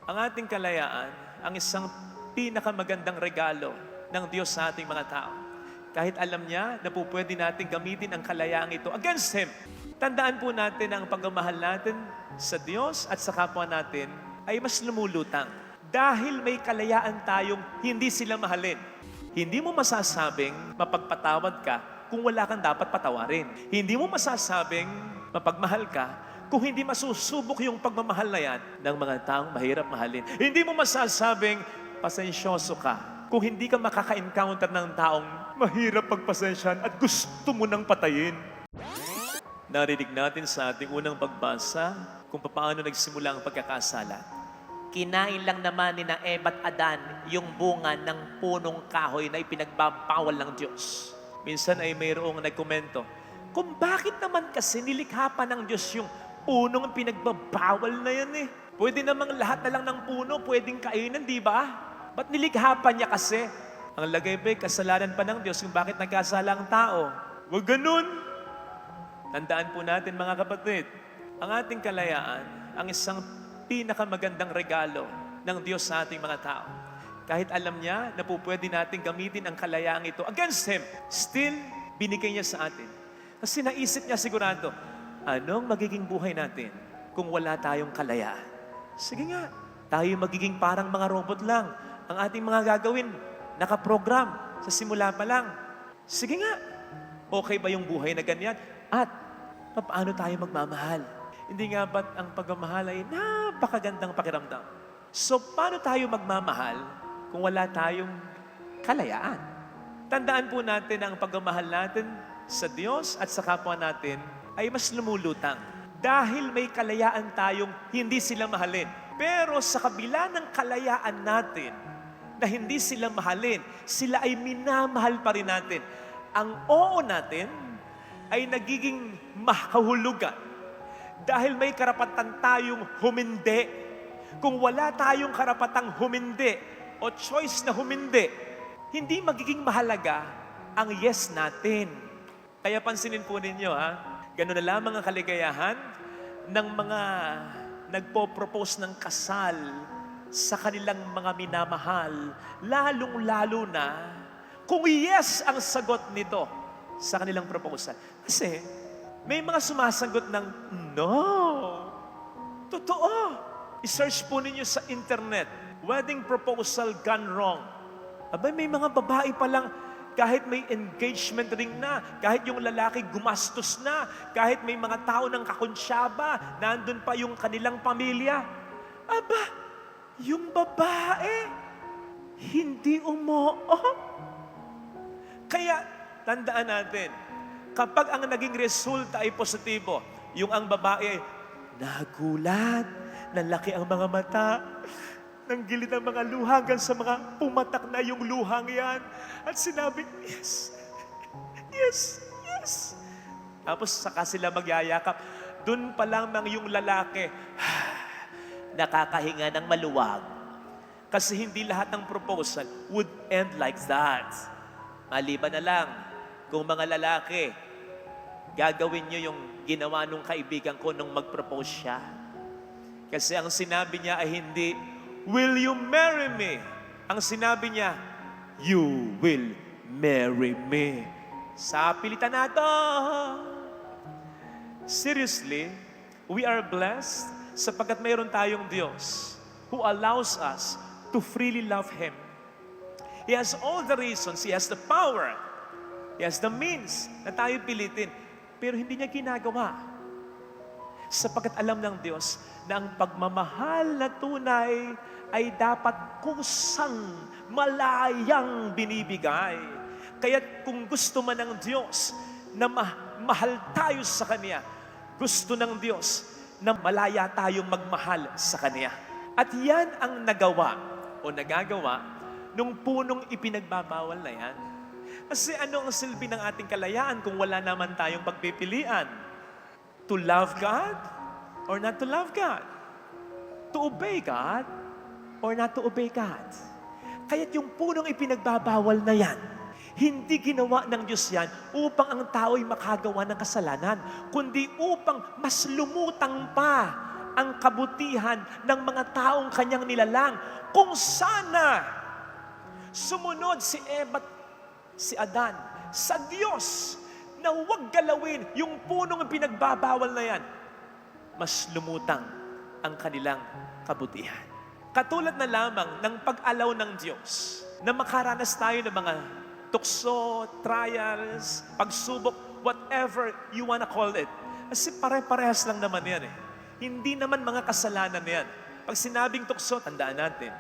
Ang ating kalayaan, ang isang pinakamagandang regalo ng Diyos sa ating mga tao. Kahit alam niya na po pwede natin gamitin ang kalayaang ito against Him. Tandaan po natin na ang pagmamahal natin sa Diyos at sa kapwa natin ay mas lumulutang. Dahil may kalayaan tayong hindi sila mahalin. Hindi mo masasabing mapagpatawad ka kung wala kang dapat patawarin. Hindi mo masasabing mapagmahal ka kung hindi masusubok yung pagmamahal na yan ng mga taong mahirap mahalin. Hindi mo masasabing pasensyoso ka kung hindi ka makaka-encounter ng taong mahirap pagpasensyahan at gusto mo nang patayin. Narinig natin sa ating unang pagbasa kung paano nagsimula ang pagkakasala. Kinain lang naman ni na Eva at Adan yung bunga ng punong kahoy na ipinagbabawal ng Diyos. Minsan ay mayroong nagkomento, kung bakit naman kasi nilikha pa ng Diyos yung punong pinagbabawal na yan eh. Pwede namang lahat na lang ng puno, pwedeng kainin, di ba? Ba't nilikha pa niya kasi? Ang lagay ba'y kasalanan pa ng Diyos kung bakit nagkasala ang tao? Huwag ganun! Tandaan po natin mga kapatid, ang ating kalayaan, ang isang pinakamagandang regalo ng Diyos sa ating mga tao. Kahit alam niya na po pwede natin gamitin ang kalayaang ito against Him, still, binigay niya sa atin. Kasi naisip niya sigurado, anong magiging buhay natin kung wala tayong kalayaan? Sige nga, tayo magiging parang mga robot lang. Ang ating mga gagawin, nakaprogram sa simula pa lang. Sige nga, okay ba yung buhay na ganyan? At paano tayo magmamahal? Hindi nga ba't ang pagmamahal ay napakagandang pakiramdam? So, paano tayo magmamahal kung wala tayong kalayaan? Tandaan po natin na ang pagmamahal natin sa Diyos at sa kapwa natin ay mas lumulutang. Dahil may kalayaan tayong hindi sila mahalin. Pero sa kabila ng kalayaan natin na hindi sila mahalin, sila ay minamahal pa rin natin. Ang oo natin ay nagiging makahulugan. Dahil may karapatan tayong humindi. Kung wala tayong karapatang humindi o choice na humindi, hindi magiging mahalaga ang yes natin. Kaya pansinin po ninyo gano'n na lamang ang kaligayahan ng mga nagpo-propose ng kasal sa kanilang mga minamahal, lalong-lalo na kung yes ang sagot nito sa kanilang proposal. Kasi may mga sumasagot ng no. Totoo. I-search po ninyo sa internet, wedding proposal gone wrong. Abay, may mga babae pa lang, kahit may engagement ring na, kahit yung lalaki gumastos na, kahit may mga tao ng kakonsyaba, nandun pa yung kanilang pamilya. Aba, yung babae, hindi umoo. Kaya, tandaan natin, kapag ang naging resulta ay positibo, yung ang babae ay nagulat, nalaki ang mga mata, nanggilid ang mga luha hanggang sa mga pumatak na yung luhang yan. At sinabi, yes, yes, yes. Tapos saka sila magyayakap. Doon pa lamang yung lalaki, Nakakahinga ng maluwag. kasi hindi lahat ng proposal would end like that. Maliban na lang kung mga lalaki, Gagawin nyo yung ginawa nung kaibigan ko nung mag-propose siya. Kasi ang sinabi niya ay hindi, will you marry me? Ang sinabi niya, you will marry me. Sa pilitan nato. Seriously, we are blessed sapagkat mayroon tayong Diyos who allows us to freely love Him. He has all the reasons, He has the power, He has the means na tayo pilitin. Pero hindi niya ginagawa. Sapagkat alam ng Diyos na ang pagmamahal na tunay ay dapat kusang malayang binibigay. Kaya kung gusto man ng Diyos na mahal tayo sa Kanya, gusto ng Diyos na malaya tayong magmahal sa Kanya. At yan ang nagawa o nagagawa nung punong ipinagbabawal na yan. Kasi ano ang silbi ng ating kalayaan kung wala naman tayong pagpipilian? To love God or not to love God? To obey God or not to obey God? Kaya't yung punong ipinagbabawal na yan, hindi ginawa ng Diyos yan upang ang tao'y makagawa ng kasalanan, kundi upang mas lumutang pa ang kabutihan ng mga taong kanyang nilalang. Kung sana sumunod si Eva at si Adan sa Diyos na huwag galawin yung punong pinagbabawal na yan, mas lumutang ang kanilang kabutihan. Katulad na lamang ng pag-alaw ng Diyos na makaranas tayo ng mga tukso, trials, pagsubok, whatever you wanna call it. Kasi pare-parehas lang naman yan eh. Hindi naman mga kasalanan yan. Pag sinabing tukso, tandaan natin,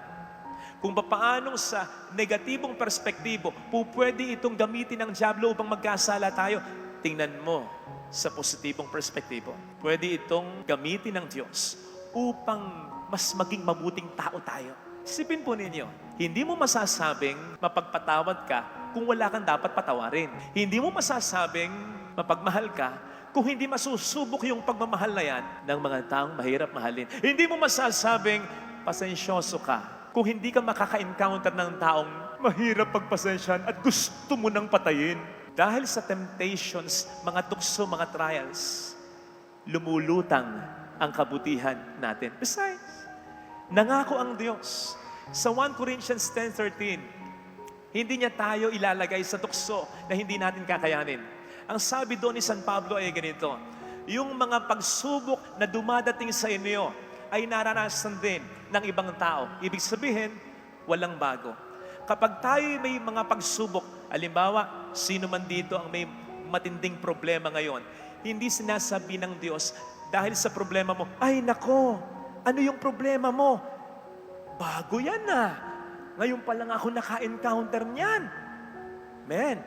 kung papaanong sa negatibong perspektibo, pwede itong gamitin ng dyablo upang magkasala tayo, tingnan mo sa positibong perspektibo. Pwede itong gamitin ng Diyos upang mas maging mabuting tao tayo. Isipin po ninyo, hindi mo masasabing mapagpatawad ka kung wala kang dapat patawarin. Hindi mo masasabing mapagmahal ka kung hindi masusubok yung pagmamahal na yan ng mga taong mahirap mahalin. Hindi mo masasabing pasensyoso ka kung hindi ka makaka-encounter ng taong mahirap pagpasensyan at gusto mo nang patayin. Dahil sa temptations, mga tukso, mga trials, lumulutang ang kabutihan natin. Besides, nangako ang Diyos sa 1 Corinthians 10:13, hindi niya tayo ilalagay sa tukso na hindi natin kakayanin. Ang sabi doon ni San Pablo ay ganito, yung mga pagsubok na dumadating sa inyo ay naranasan din ng ibang tao. Ibig sabihin, walang bago. Kapag tayo may mga pagsubok, halimbawa, sino man dito ang may matinding problema ngayon, hindi sinasabi ng Diyos, dahil sa problema mo, ay nako, ano yung problema mo? Bago yan na. Ngayon pa lang ako naka-encounter niyan. Man,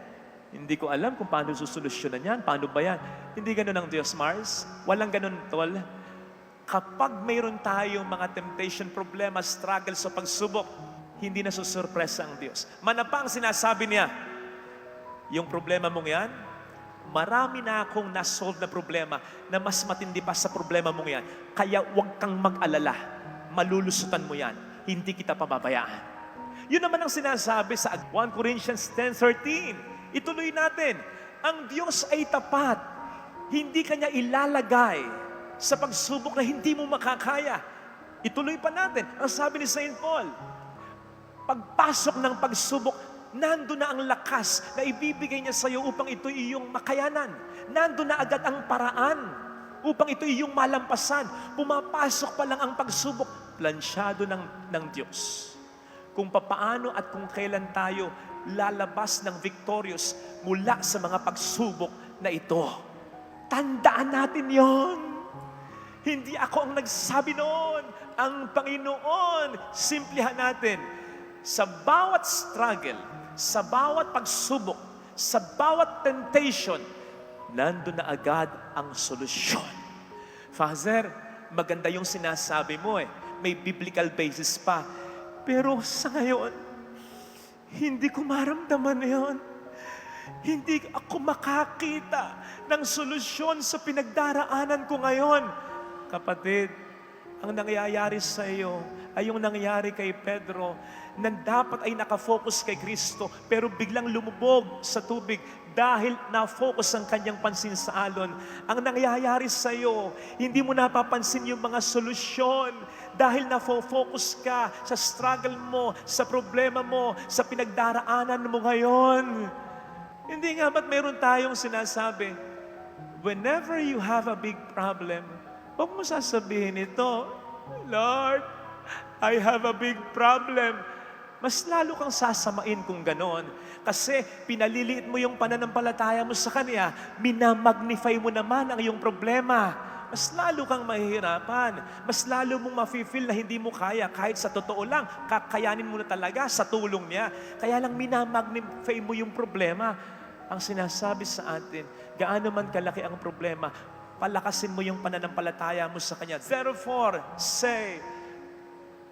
hindi ko alam kung paano susolusyonan yan. Paano ba yan? Hindi ganun ang Diyos, Mars. Walang ganun, tol. Kapag mayroon tayong mga temptation, problema, struggle sa pagsubok, hindi na susurpresa ang Diyos. Manapa ang sinasabi niya, yung problema mong yan, marami na akong na-solve na problema na mas matindi pa sa problema mong yan. Kaya huwag kang mag-alala. Malulusutan mo yan. Hindi kita pababayaan. Yun naman ang sinasabi sa 1 Corinthians 10:13. Ituloy natin. Ang Diyos ay tapat. Hindi Kanya ilalagay sa pagsubok na hindi mo makakaya. Ituloy pa natin. Ang sabi ni St. Paul, pagpasok ng pagsubok, nando na ang lakas na ibibigay niya sa iyo upang ito iyong makayanan. Nando na agad ang paraan upang ito iyong malampasan. Pumapasok pa lang ang pagsubok, plansyado ng Diyos. Kung papaano at kung kailan tayo lalabas ng victorious mula sa mga pagsubok na ito. Tandaan natin yon. Hindi ako ang nagsabi noon. Ang Panginoon, simplihan natin. Sa bawat struggle, sa bawat pagsubok, sa bawat temptation, nandun na agad ang solusyon. Father, maganda yung sinasabi mo eh. May biblical basis pa. Pero sa ngayon, hindi ko maramdaman yon. Hindi ako makakita ng solusyon sa pinagdaraanan ko ngayon. Kapatid, ang nangyayari sa iyo ay yung nangyari kay Pedro na dapat ay nakafocus kay Kristo pero biglang lumubog sa tubig dahil na-focus ang kanyang pansin sa alon. Ang nangyayari sa iyo, hindi mo napapansin yung mga solusyon dahil na-focus ka sa struggle mo, sa problema mo, sa pinagdaraanan mo ngayon. Hindi nga ba't mayroon tayong sinasabi, whenever you have a big problem, huwag mo sasabihin ito, Lord, I have a big problem. Mas lalo kang sasamain kung ganon. Kasi pinaliliit mo yung pananampalataya mo sa Kanya, minamagnify mo naman ang iyong problema. Mas lalo kang mahihirapan. Mas lalo mong mafe-feel na hindi mo kaya. Kahit sa totoo lang, kakayanin mo na talaga sa tulong niya. Kaya lang minamagnify mo yung problema. Ang sinasabi sa atin, gaano man kalaki ang problema, palakasin mo yung pananampalataya mo sa Kanya. Therefore, say,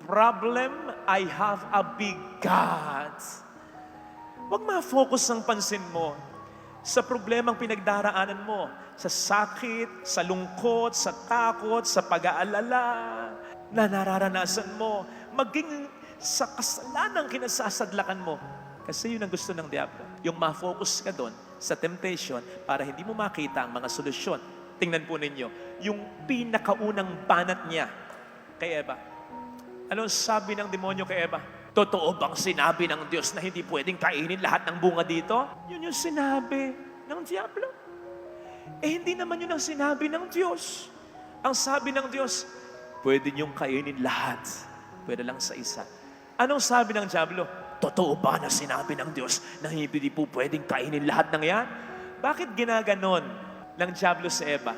problem, I have a big God. Huwag ma-focus ang pansin mo sa problemang pinagdaraanan mo, sa sakit, sa lungkot, sa takot, sa pag-aalala na nararanasan mo, maging sa kasalanang kinasasadlakan mo. Kasi yun ang gusto ng diablo. Yung ma-focus ka doon sa temptation para hindi mo makita ang mga solusyon Tingnan po ninyo, yung pinakaunang banat niya kay Eva. Anong sabi ng demonyo kay Eva? Totoo bang sinabi ng Diyos na hindi pwedeng kainin lahat ng bunga dito? Yun yung sinabi ng Diablo. Hindi naman yun ang sinabi ng Diyos. Ang sabi ng Diyos, pwede niyong kainin lahat. Pwede lang sa isa. Anong sabi ng Diablo? Totoo ba na sinabi ng Diyos na hindi po pwedeng kainin lahat ng yan? Bakit ginaganon ng Diablo si Eva?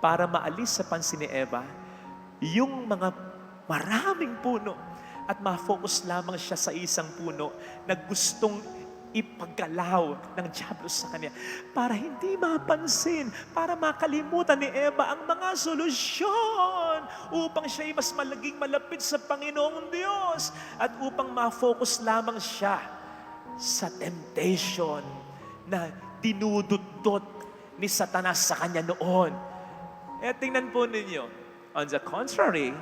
Para maalis sa pansin ni Eva yung mga maraming puno at ma-focus lamang siya sa isang puno na gustong ipagkalaw ng Diablo sa kanya para hindi mapansin, para makalimutan ni Eva ang mga solusyon upang siya ay mas malapit sa Panginoong Diyos at upang ma-focus lamang siya sa temptation na dinududot ni Satanas sa kanya noon. Tingnan po ninyo, on the contrary,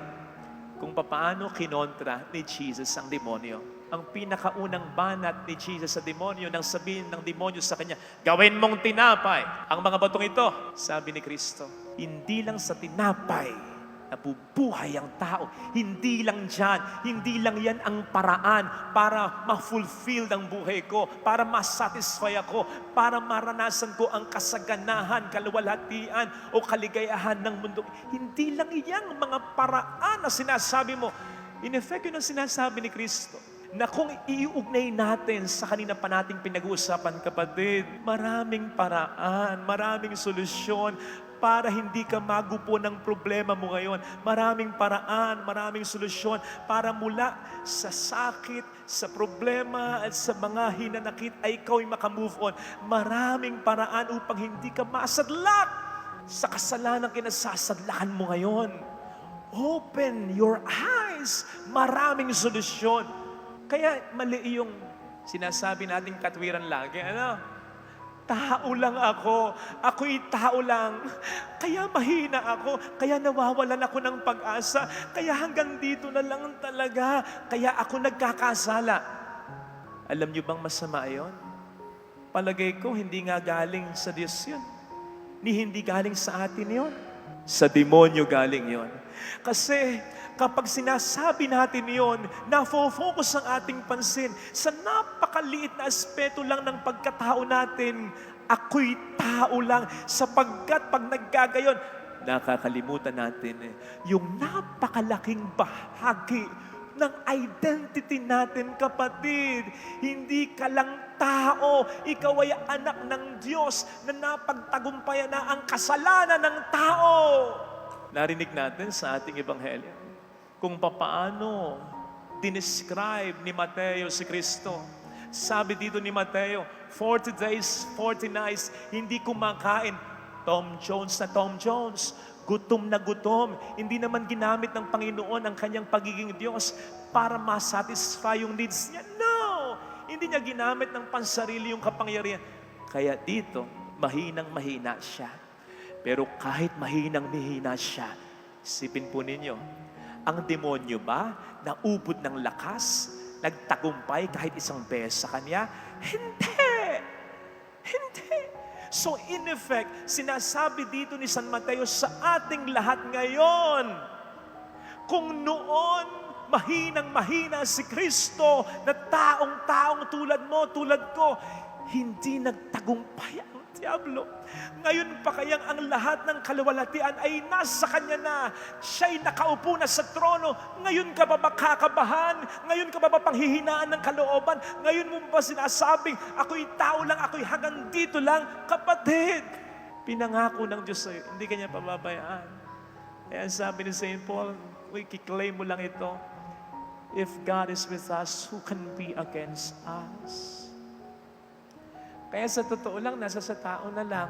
kung paano kinontra ni Jesus ang demonyo. Ang pinakaunang banat ni Jesus sa demonyo nang sabihin ng demonyo sa kanya, gawin mong tinapay ang mga batong ito. Sabi ni Kristo, hindi lang sa tinapay nabubuhay ang tao. Hindi lang dyan, hindi lang yan ang paraan para ma-fulfill ang buhay ko, para ma-satisfy ako, para maranasan ko ang kasaganahan, kaluwalhatian o kaligayahan ng mundo. Hindi lang yan mga paraan na sinasabi mo. In effect, yun ang sinasabi ni Kristo. Na kung iuugnay natin sa kanina pa nating pinag-uusapan, kapatid, maraming paraan, maraming solusyon para hindi ka magupo ng problema mo ngayon. Maraming paraan, maraming solusyon para mula sa sakit, sa problema at sa mga hinanakit ay ikaw ay makamove on. Maraming paraan upang hindi ka masadlak sa kasalanang kinasasadlakan mo ngayon. Open your eyes. Maraming solusyon. Kaya mali yung sinasabi nating katwiran lagi. Tao lang ako. Ako'y tao lang. Kaya mahina ako. Kaya nawawalan ako ng pag-asa. Kaya hanggang dito na lang talaga. Kaya ako nagkakasala. Alam niyo bang masama yun? Palagay ko, hindi nga galing sa Diyos yun. Hindi galing sa atin yun. Sa demonyo galing yun. Kasi kapag sinasabi natin yon, nafo-focus ang ating pansin sa napakaliit na aspeto lang ng pagkatao natin. Ako'y tao lang, sapagkat pag naggagayon, nakakalimutan natin yung napakalaking bahagi ng identity natin, kapatid. Hindi ka lang tao, ikaw ay anak ng Diyos na napagtagumpayan na ang kasalanan ng tao. Narinig natin sa ating ebanghelyo kung papaano dinescribe ni Mateo si Kristo. Sabi dito ni Mateo, 40 days, 40 nights, hindi kumakain. Tom Jones na Tom Jones, gutom na gutom. Hindi naman ginamit ng Panginoon ang kanyang pagiging Diyos para masatisfy yung needs niya. No! Hindi niya ginamit ng pansarili yung kapangyarihan. Kaya dito, mahinang-mahina siya. Pero kahit mahinang-mahina siya, isipin po ninyo, ang demonyo ba na ubod ng lakas, nagtagumpay kahit isang beses sa kanya? Hindi! Hindi! So in effect, sinasabi dito ni San Mateo sa ating lahat ngayon, kung noon mahinang-mahina si Kristo na taong-taong tulad mo, tulad ko, hindi nagtagumpay ang Diablo. Ngayon pa kayang ang lahat ng kaluwalhatian ay nasa Kanya na. Siya'y nakaupo na sa trono. Ngayon ka ba makakabahan? Ngayon ka ba panghihinaan ng kalooban? Ngayon mo ba sinasabing, ako'y tao lang, ako'y hanggang dito lang? Kapatid, pinangako ng Diyos sa'yo, hindi Kanya pababayaan. Kaya sabi ni St. Paul, kiklaim mo lang ito, if God is with us, who can be against us? Kaya sa totoo lang, nasa sa tao na lang.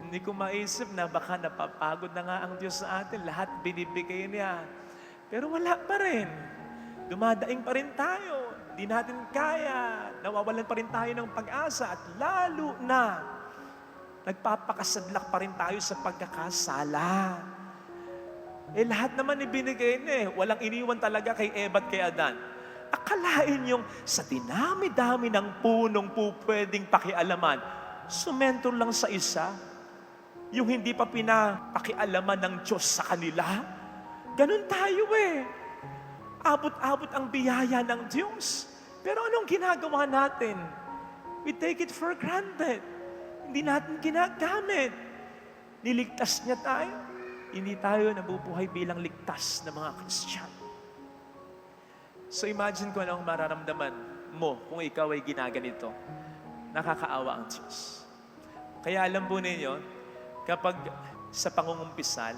Hindi ko maisip na baka napapagod na nga ang Diyos sa atin. Lahat binibigay niya. Pero wala pa rin. Dumadaing pa rin tayo. Di natin kaya. Nawawalan pa rin tayo ng pag-asa. At lalo na, nagpapakasadlak pa rin tayo sa pagkakasala. Lahat naman ibinigay niya. Walang iniwan talaga kay Eva at kay Adan. Akalain yung sa dinami-dami ng punong po pwedeng pakialaman, sumento lang sa isa, Yung hindi pa pinapakialaman ng Diyos sa kanila. Ganun tayo eh. Abot-abot ang biyaya ng Diyos. Pero anong ginagawa natin? We take it for granted. Hindi natin ginagamit. Niligtas niya tayo. Hindi tayo nabubuhay bilang ligtas na mga Kristiyano. So imagine ko anong mararamdaman mo kung ikaw ay ginaganito. Nakakaawa ang Diyos. Kaya alam po ninyo, kapag sa pangungumpisal,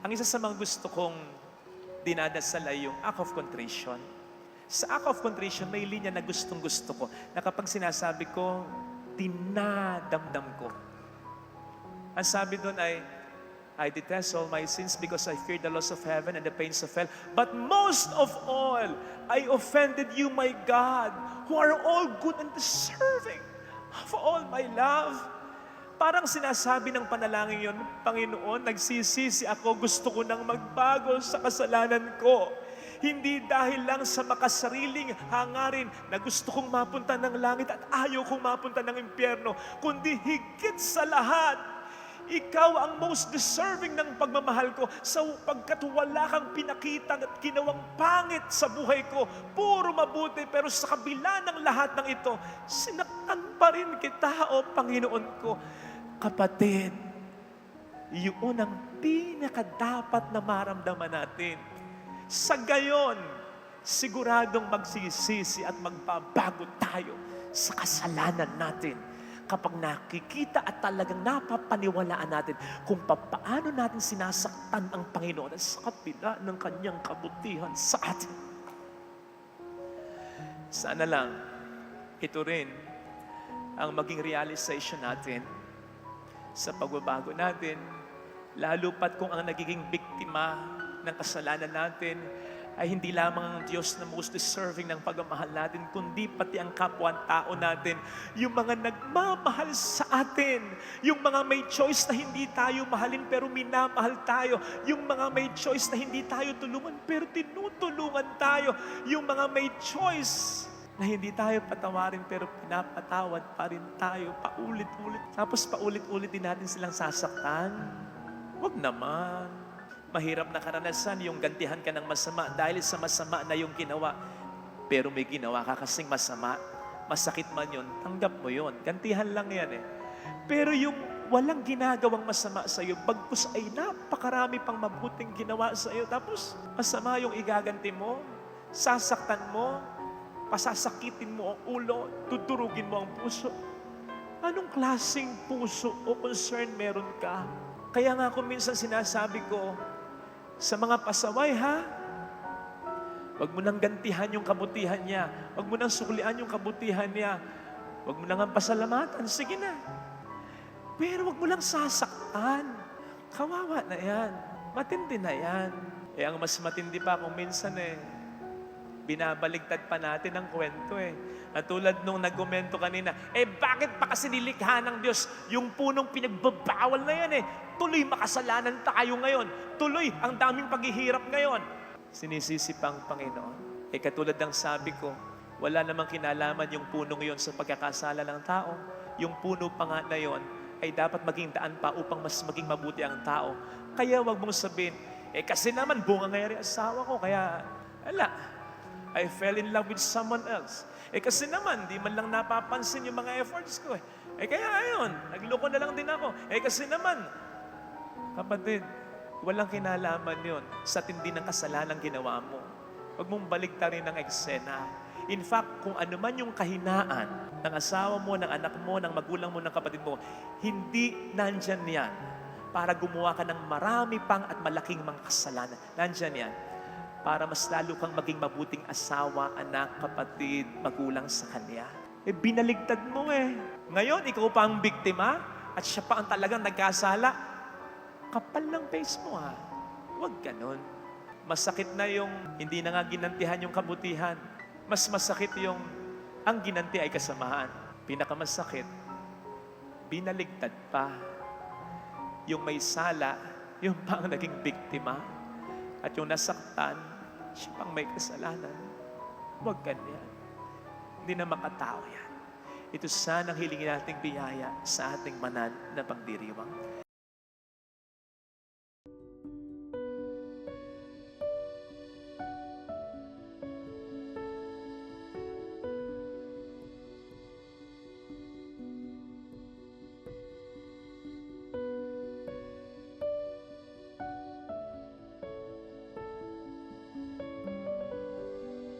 ang isa sa mga gusto kong dinadasal ay yung act of contrition. Sa act of contrition, may linya na gustong-gusto ko na kapag sinasabi ko, dinadamdam ko. Ang sabi doon ay, I detest all my sins because I fear the loss of heaven and the pains of hell. But most of all, I offended you, my God, who are all good and deserving of all my love. Parang sinasabi ng panalangin yon, Panginoon, nagsisisi ako, gusto ko nang magbago sa kasalanan ko. Hindi dahil lang sa makasariling hangarin na gusto kong mapunta ng langit at ayaw kong mapunta ng impyerno, kundi higit sa lahat, ikaw ang most deserving ng pagmamahal ko sapagkat wala kang pinakita at ginawang pangit sa buhay ko. Puro mabuti, pero sa kabila ng lahat ng ito, sinaktan pa rin kita, o Panginoon ko. Kapatid, yun ang pinakadapat na maramdaman natin. Sa gayon, siguradong magsisisi at magbabago tayo sa kasalanan natin. Kapag nakikita at talagang napapaniwalaan natin kung paano natin sinasaktan ang Panginoon sa kabila ng kanyang kabutihan sa atin. Sana lang, ito rin ang maging realization natin sa pagbabago natin, lalo pat kung ang nagiging biktima ng kasalanan natin ay hindi lamang ang Diyos na most deserving ng pagmamahal natin, kundi pati ang kapwa-tao natin, yung mga nagmamahal sa atin, yung mga may choice na hindi tayo mahalin pero minamahal tayo, yung mga may choice na hindi tayo tulungan pero tinutulungan tayo, yung mga may choice na hindi tayo patawarin pero pinapatawad pa rin tayo paulit-ulit. Tapos paulit-ulit din natin silang sasaktan. Wag naman. Mahirap na karanasan yung gantihan ka ng masama dahil sa masama na yung ginawa. Pero may ginawa ka kasing masama. Masakit man yun, tanggap mo yun. Gantihan lang yan eh. Pero yung walang ginagawang masama sa iyo, bagkus ay napakarami pang mabuting ginawa sa iyo. Tapos masama yung igaganti mo, sasaktan mo, pasasakitin mo ang ulo, tudurugin mo ang puso. Anong klaseng puso o concern meron ka? Kaya nga kung minsan sinasabi ko, sa mga pasaway ha, wag mo nang gantihan yung kabutihan niya. Wag mo nang suklian yung kabutihan niya. Wag mo nang pasalamatan. Sige na. Pero wag mo lang sasaktan. Kawawa na yan. Matindi na yan. Eh ang mas matindi pa kung minsan binabaligtad pa natin ang kwento At tulad nung nagkomento kanina, bakit pa kasi nilikha ng Diyos yung punong pinagbabawal na yan Tuloy makasalanan tayo ngayon. Tuloy ang daming paghihirap ngayon. Sinisisi pa ang Panginoon. Katulad ng sabi ko, wala namang kinalaman yung punong yon sa pagkakasala ng tao. Yung puno pa nga na yon ay dapat maging daan pa upang mas maging mabuti ang tao. Kaya wag mong sabihin, kasi naman bunga ngayon asawa ko, kaya I fell in love with someone else. Kasi naman, di man lang napapansin yung mga efforts ko kaya ayun, nagloko na lang din ako. Kasi naman, kapatid, walang kinalaman yon sa tindi ng kasalanan ginawa mo. Huwag mong baliktarin ang eksena. In fact, kung ano man yung kahinaan ng asawa mo, ng anak mo, ng magulang mo, ng kapatid mo, hindi nandyan yan para gumawa ka ng marami pang at malaking mga kasalanan. Nandyan yan para mas lalo kang maging mabuting asawa, anak, kapatid, magulang sa kanya. Binaligtad mo Ngayon, ikaw pa ang biktima at siya pa ang talagang nagkasala. Kapal ng face mo Huwag ganun. Masakit na yung hindi na nga ginantihan yung kabutihan. Mas masakit yung ang ginanti ay kasamahan. Pinakamasakit, binaligtad pa. Yung may sala, yung pang naging biktima. At yung nasaktan, siya pang may kasalanan. Huwag ganyan. Hindi na makatao yan. Ito sana ang hilingin nating biyaya sa ating manan na pangdiriwang.